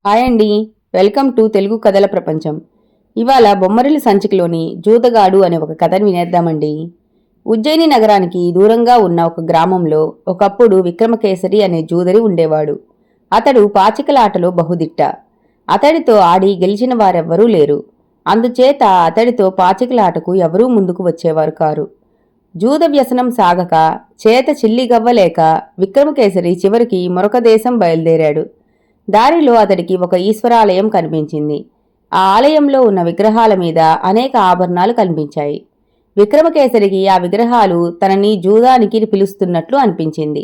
Hi అండి. Welcome to Telugu కథల ప్రపంచం. ఇవాళ బొమ్మరిల్లు సంచికలోని జూదగాడు అనే ఒక కథను వినేద్దామండి. ఉజ్జయిని నగరానికి దూరంగా ఉన్న ఒక గ్రామంలో ఒకప్పుడు విక్రమకేసరి అనే జూదరి ఉండేవాడు. అతడు పాచికలాటలో బహుదిట్ట. అతడితో ఆడి గెలిచిన వారెవ్వరూ లేరు. అందుచేత అతడితో పాచికలాటకు ఎవరూ ముందుకు వచ్చేవారు కారు. జూద వ్యసనం సాగక చేత చిల్లిగవ్వలేక విక్రమకేసరి చివరికి మరొక దేశం బయలుదేరాడు. దారిలో అతడికి ఒక ఈశ్వరాలయం కనిపించింది. ఆ ఆలయంలో ఉన్న విగ్రహాల మీద అనేక ఆభరణాలు కనిపించాయి. విక్రమకేసరికి ఆ విగ్రహాలు తనని జూదానికి పిలుస్తున్నట్లు అనిపించింది.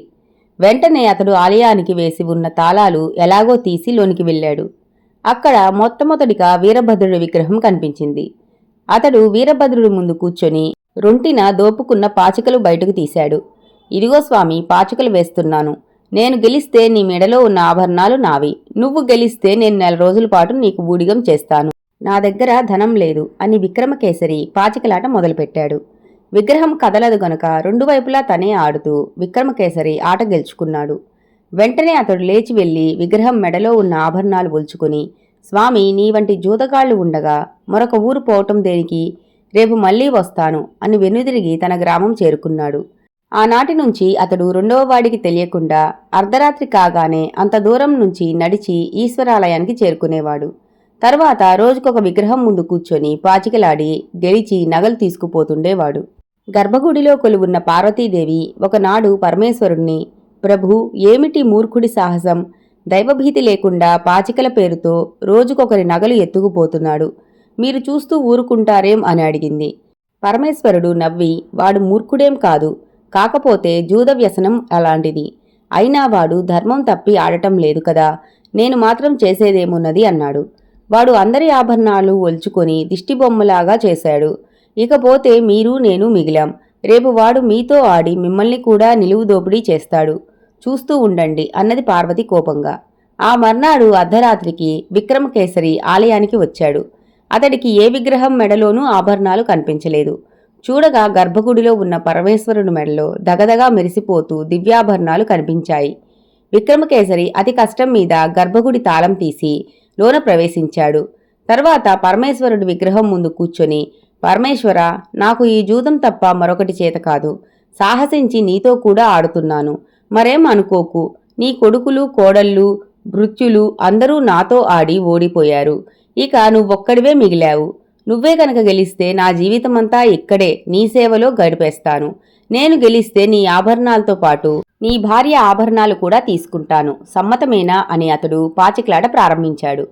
వెంటనే అతడు ఆలయానికి వేసి ఉన్న తాళాలు ఎలాగో తీసి లోనికి వెళ్ళాడు. అక్కడ మొట్టమొదటిగా వీరభద్రుడి విగ్రహం కనిపించింది. అతడు వీరభద్రుడి ముందు కూర్చొని రొంటిన దోపుకున్న పాచికలు బయటకు తీశాడు. ఇదిగో స్వామి, పాచికలు వేస్తున్నాను. నేను గెలిస్తే నీ మెడలో ఉన్న ఆభరణాలు నావి. నువ్వు గెలిస్తే నేను 4 రోజుల పాటు నీకు ఊడిగం చేస్తాను. నా దగ్గర ధనం లేదు అని విక్రమకేసరి పాచికలాట మొదలుపెట్టాడు. విగ్రహం కదలదు గనుక 2 వైపులా తనే ఆడుతూ విక్రమకేసరి ఆట గెలుచుకున్నాడు. వెంటనే అతడు లేచి వెళ్లి విగ్రహం మెడలో ఉన్న ఆభరణాలు ఒలుచుకుని, స్వామి, నీ వంటి జూదగాళ్లు ఉండగా మరొక ఊరు పోవటం దేనికి? రేపు మళ్లీ వస్తాను అని వెనుదిరిగి తన గ్రామం చేరుకున్నాడు. ఆనాటి నుంచి అతడు రెండవ వాడికి తెలియకుండా అర్ధరాత్రి కాగానే అంత దూరం నుంచి నడిచి ఈశ్వరాలయానికి చేరుకునేవాడు. తర్వాత రోజుకొక విగ్రహం ముందు కూర్చొని పాచికలాడి గెలిచి నగలు తీసుకుపోతుండేవాడు. గర్భగుడిలో కొలువున్న పార్వతీదేవి ఒకనాడు పరమేశ్వరుణ్ణి, ప్రభూ, ఏమిటి మూర్ఖుడి సాహసం? దైవభీతి లేకుండా పాచికల పేరుతో రోజుకొకరి నగలు ఎత్తుకుపోతున్నాడు. మీరు చూస్తూ ఊరుకుంటారేం అని అడిగింది. పరమేశ్వరుడు నవ్వి, వాడు మూర్ఖుడేం కాదు, కాకపోతే జూద వ్యసనం అలాంటిది. అయినా వాడు ధర్మం తప్పి ఆడటం లేదు కదా, నేను మాత్రం చేసేదేమున్నది అన్నాడు. వాడు అందరి ఆభరణాలు ఒల్చుకొని దిష్టిబొమ్మలాగా చేశాడు. ఇకపోతే మీరు నేను మిగిలాం. రేపు వాడు మీతో ఆడి మిమ్మల్ని కూడా నిలువు దోపిడీ చేస్తాడు. చూస్తూ ఉండండి అన్నది పార్వతి కోపంగా. ఆ మర్నాడు అర్ధరాత్రికి విక్రమకేసరి ఆలయానికి వచ్చాడు. అతడికి ఏ విగ్రహం మెడలోనూ ఆభరణాలు కనిపించలేదు. చూడగా గర్భగుడిలో ఉన్న పరమేశ్వరుని మెడలో దగదగా మెరిసిపోతూ దివ్యాభరణాలు కనిపించాయి. విక్రమకేసరి అతి కష్టం మీద గర్భగుడి తాళం తీసి లోన ప్రవేశించాడు. తర్వాత పరమేశ్వరుడి విగ్రహం ముందు కూర్చొని, పరమేశ్వర, నాకు ఈ జూదం తప్ప మరొకటి చేత కాదు. సాహసించి నీతో కూడా ఆడుతున్నాను. మరేం అనుకోకు. నీ కొడుకులు, కోడళ్ళు, భృత్యులు అందరూ నాతో ఆడి ఓడిపోయారు. ఇక నువ్వొక్కడివే మిగిలావు. నువ్వే కనుక గెలిస్తే నా జీవితమంతా ఇక్కడే నీ సేవలో గడిపేస్తాను. నేను గెలిస్తే నీ ఆభరణాలతో పాటు నీ భార్య ఆభరణాలు కూడా తీసుకుంటాను. సమ్మతమేనా అని అతడు పాచికలాట ప్రారంభించాడు.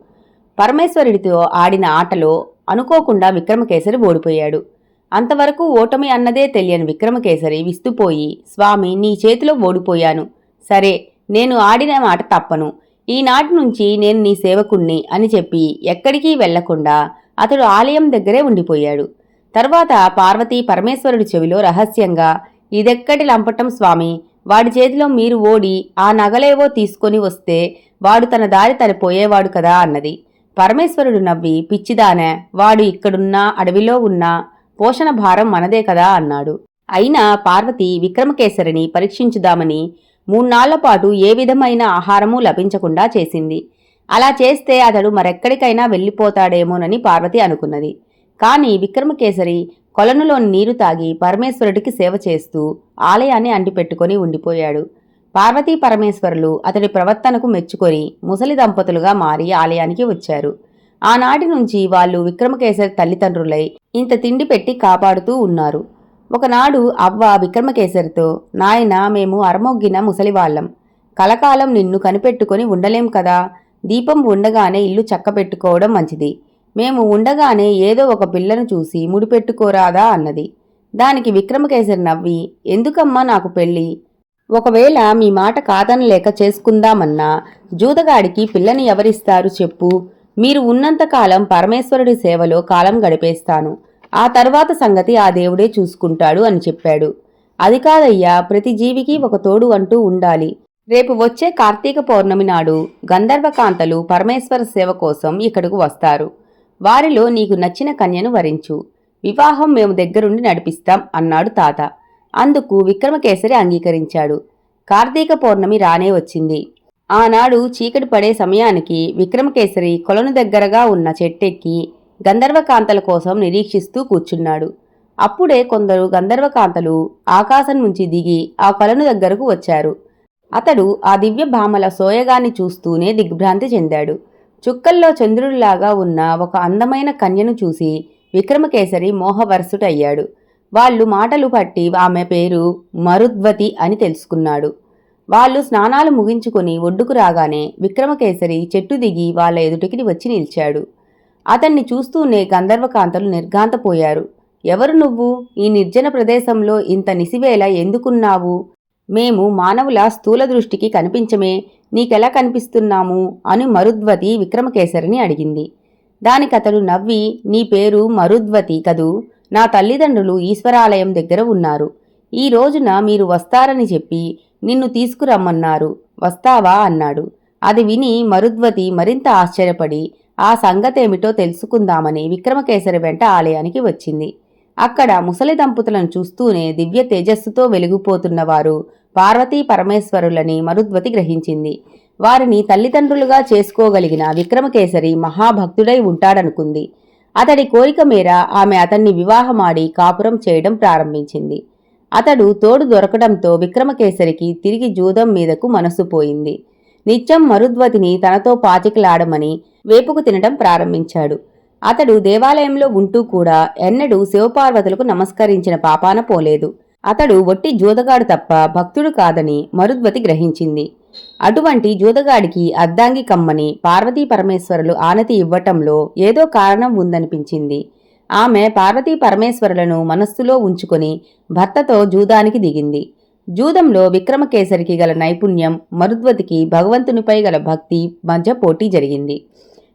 పరమేశ్వరుడితో ఆడిన ఆటలో అనుకోకుండా విక్రమకేసరి ఓడిపోయాడు. అంతవరకు ఓటమి అన్నదే తెలియని విక్రమకేసరి విస్తుపోయి, స్వామి, నీ చేతిలో ఓడిపోయాను. సరే, నేను ఆడిన మాట తప్పను. ఈనాటి నుంచి నేను నీ సేవకుణ్ణి అని చెప్పి ఎక్కడికి వెళ్లకుండా అతడు ఆలయం దగ్గరే ఉండిపోయాడు. తర్వాత పార్వతీ పరమేశ్వరుడి చెవిలో రహస్యంగా, ఇదెక్కడి లంపటం స్వామి, వాడి చేతిలో మీరు ఓడి ఆ నగలేవో తీసుకొని వస్తే వాడు తన దారి పోయేవాడు కదా అన్నది. పరమేశ్వరుడు నవ్వి, పిచ్చిదానే, వాడు ఇక్కడున్నా అడవిలో ఉన్నా పోషణ భారం మనదే కదా అన్నాడు. అయినా పార్వతి విక్రమకేసరిని పరీక్షించుదామని 3 నాళ్ల పాటు ఏ విధమైన ఆహారమూ లభించకుండా చేసింది. అలా చేస్తే అతడు మరెక్కడికైనా వెళ్ళిపోతాడేమోనని పార్వతి అనుకున్నది. కాని విక్రమకేసరి కొలనులోని నీరు తాగి పరమేశ్వరుడికి సేవ చేస్తూ ఆలయాన్ని అంటిపెట్టుకుని ఉండిపోయాడు. పార్వతీ పరమేశ్వరులు అతడి ప్రవర్తనకు మెచ్చుకొని ముసలి దంపతులుగా మారి ఆలయానికి వచ్చారు. ఆనాటి నుంచి వాళ్ళు విక్రమకేసరి తల్లిదండ్రులై ఇంత తిండి పెట్టి కాపాడుతూ ఉన్నారు. ఒకనాడు అవ్వ విక్రమకేసరితో, నాయనా, మేము అరమొగ్గిన ముసలివాళ్లం. కలకాలం నిన్ను కనిపెట్టుకొని ఉండలేం కదా. దీపం ఉండగానే ఇల్లు చక్కబెట్టుకోవడం మంచిది. మేము ఉండగానే ఏదో ఒక పిల్లను చూసి ముడిపెట్టుకోరాదా అన్నది. దానికి విక్రమకేసరి నవ్వి, ఎందుకమ్మా నాకు పెళ్ళి? ఒకవేళ మీ మాట కాదనలేక చేసుకుందామన్నా జూదగాడికి పిల్లని ఎవరిస్తారు చెప్పు? మీరు ఉన్నంతకాలం పరమేశ్వరుడి సేవలో కాలం గడిపేస్తాను. ఆ తర్వాత సంగతి ఆ దేవుడే చూసుకుంటాడు అని చెప్పాడు. అది కాదయ్యా, ప్రతి జీవికి ఒక తోడు అంటూ ఉండాలి. రేపు వచ్చే కార్తీక పౌర్ణమి నాడు గంధర్వకాంతలు పరమేశ్వర సేవ కోసం ఇక్కడకు వస్తారు. వారిలో నీకు నచ్చిన కన్యను వరించు. వివాహం మేము దగ్గరుండి నడిపిస్తాం అన్నాడు తాత. అందుకు విక్రమకేసరి అంగీకరించాడు. కార్తీక పౌర్ణమి రానే వచ్చింది. ఆనాడు చీకటి పడే సమయానికి విక్రమకేసరి కొలను దగ్గరగా ఉన్న చెట్టెక్కి గంధర్వకాంతల కోసం నిరీక్షిస్తూ కూర్చున్నాడు. అప్పుడే కొందరు గంధర్వకాంతలు ఆకాశం నుంచి దిగి ఆ కొలను దగ్గరకు వచ్చారు. అతడు ఆ దివ్య భామల సోయగాన్ని చూస్తూనే దిగ్భ్రాంతి చెందాడు. చుక్కల్లో చంద్రుడిలాగా ఉన్న ఒక అందమైన కన్యను చూసి విక్రమకేసరి మోహవరసుడయ్యాడు. వాళ్ళు మాటలు పట్టి ఆమె పేరు మరుద్వతి అని తెలుసుకున్నాడు. వాళ్ళు స్నానాలు ముగించుకొని ఒడ్డుకు రాగానే విక్రమకేసరి చెట్టు దిగి వాళ్ళ ఎదుటికి వచ్చి నిలిచాడు. అతన్ని చూస్తూనే గంధర్వకాంతలు నిర్ఘాంతపోయారు. ఎవరు నువ్వు? ఈ నిర్జన ప్రదేశంలో ఇంత నిసివేళ ఎందుకున్నావు? మేము మానవుల స్థూల దృష్టికి కనిపించమే, నీకెలా కనిపిస్తున్నాము అని మరుద్వతి విక్రమకేసరిని అడిగింది. దానికతడు నవ్వి, నీ పేరు మరుద్వతి కదూ, నా తల్లిదండ్రులు ఈశ్వరాలయం దగ్గర ఉన్నారు. ఈ రోజున మీరు వస్తారని చెప్పి నిన్ను తీసుకురమ్మన్నారు, వస్తావా అన్నాడు. అది విని మరుద్వతి మరింత ఆశ్చర్యపడి ఆ సంగతేమిటో తెలుసుకుందామని విక్రమకేసరి వెంట ఆలయానికి వచ్చింది. అక్కడ ముసలి దంపతులను చూస్తూనే దివ్య తేజస్సుతో వెలిగిపోతున్నవారు పార్వతీ పరమేశ్వరులని మరుద్వతి గ్రహించింది. వారిని తల్లిదండ్రులుగా చేసుకోగలిగిన విక్రమకేసరి మహాభక్తుడై ఉంటాడనుకుంది. అతడి కోరిక మేర ఆమె అతన్ని వివాహమాడి కాపురం చేయడం ప్రారంభించింది. అతడు తోడు దొరకడంతో విక్రమకేసరికి తిరిగి జూదం మీదకు మనసు పోయింది. నిత్యం మరుద్వతిని తనతో పాచికలాడమని వేపుకు తినడం ప్రారంభించాడు. అతడు దేవాలయంలో ఉంటూ కూడా ఎన్నడూ శివపార్వతులకు నమస్కరించిన పాపాన పోలేదు. అతడు ఒట్టి జూదగాడు తప్ప భక్తుడు కాదని మరుద్వతి గ్రహించింది. అటువంటి జూదగాడికి అర్ధాంగి కమ్మని పార్వతీ పరమేశ్వరులు ఆనతి ఇవ్వటంలో ఏదో కారణం ఉందనిపించింది. ఆమె పార్వతీ పరమేశ్వరులను మనస్సులో ఉంచుకొని భర్తతో జూదానికి దిగింది. జూదంలో విక్రమకేసరికి గల నైపుణ్యం, మరుద్వతికి భగవంతునిపై గల భక్తి మధ్య పోటీ జరిగింది.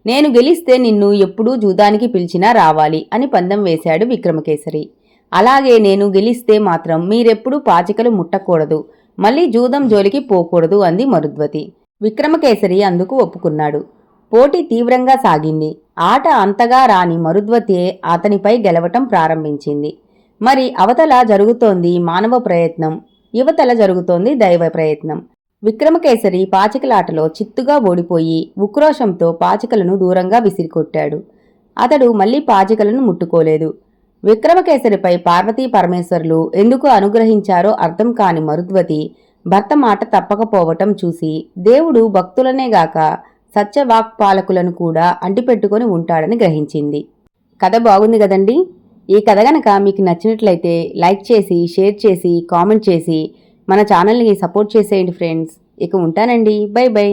నేను గెలిస్తే నిన్ను ఎప్పుడూ జూదానికి పిలిచినా రావాలి అని పందెం వేశాడు విక్రమకేసరి. అలాగే నేను గెలిస్తే మాత్రం మీరెప్పుడూ పాచికలు ముట్టకూడదు, మళ్ళీ జూదం జోలికి పోకూడదు అంది మరుద్వతి. విక్రమకేసరి అందుకు ఒప్పుకున్నాడు. పోటీ తీవ్రంగా సాగింది. ఆట అంతగా రాని మరుద్వతే అతనిపై గెలవటం ప్రారంభించింది. మరి అవతల జరుగుతోంది మానవ ప్రయత్నం, యువతల జరుగుతోంది దైవ ప్రయత్నం. విక్రమకేసరి పాచికలాటలో చిత్తుగా ఓడిపోయి ఉక్రోషంతో పాచికలను దూరంగా విసిరికొట్టాడు. అతడు మళ్లీ పాచికలను ముట్టుకోలేదు. విక్రమకేసరిపై పార్వతీ పరమేశ్వరులు ఎందుకు అనుగ్రహించారో అర్థం కాని మరుద్వతి భర్త మాట తప్పకపోవటం చూసి దేవుడు భక్తులనేగాక సత్యవాక్పాలకులను కూడా అంటిపెట్టుకొని ఉంటాడని గ్రహించింది. కథ బాగుంది కదండి. ఈ కథ గనక మీకు నచ్చినట్లయితే లైక్ చేసి, షేర్ చేసి, కామెంట్ చేసి మన ఛానల్ని సపోర్ట్ చేసేయండి ఫ్రెండ్స్. ఇక ఉంటానండి. By by.